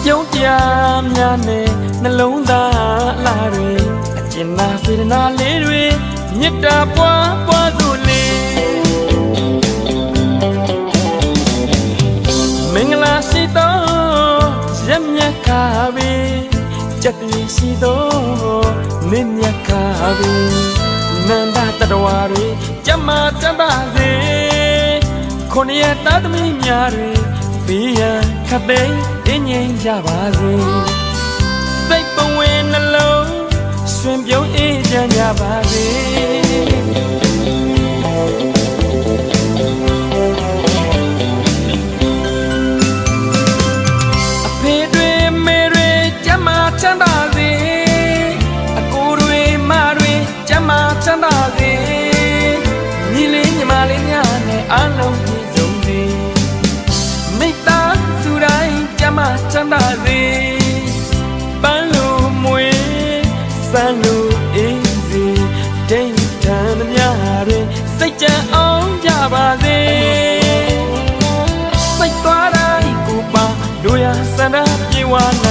ပြုံးပြများနဲ့နှလုံးသားလာတွေအကျဉ်းသာစေတနာလေးတွေမေတ္တာပွားပွားစို့လေမင်္ဂလာရှိသောရက်မြတ်ခါပဲကြက်တွေရှိသောမင်းမြတ်ခါပဲနန္ဒတတဝါတွေကြမ်းမာတတ်ပါစေခொနည်းသားသမီးများတွေဘေးရန်ခတ်သိမ်းငြိမ်းကြပါစေစိတ်ပဝင်းနှလုံးရွှင်ပြုံးအေးချမ်းကြပါစေအဖေတွေမေတွေကြမ်းမာချမ်းသာစေအကိုတွေမတွေကြမ်းမာချမ်းသာစေညီလေးညီမလေးများနဲ့အားလုံးပြည့်စုံစေမိတ္တာစုတိုင်းကြမ်းမာချမ်းသာစေပန်းလိုမွေစမ်းလိုအေးစေဒိဋ္ဌံများတွင်စိတ်ကြံအောင်ကြပါစေစိတ်သွားတိုင်းကိုပါတို့ရစန္ဒပြေဝနာ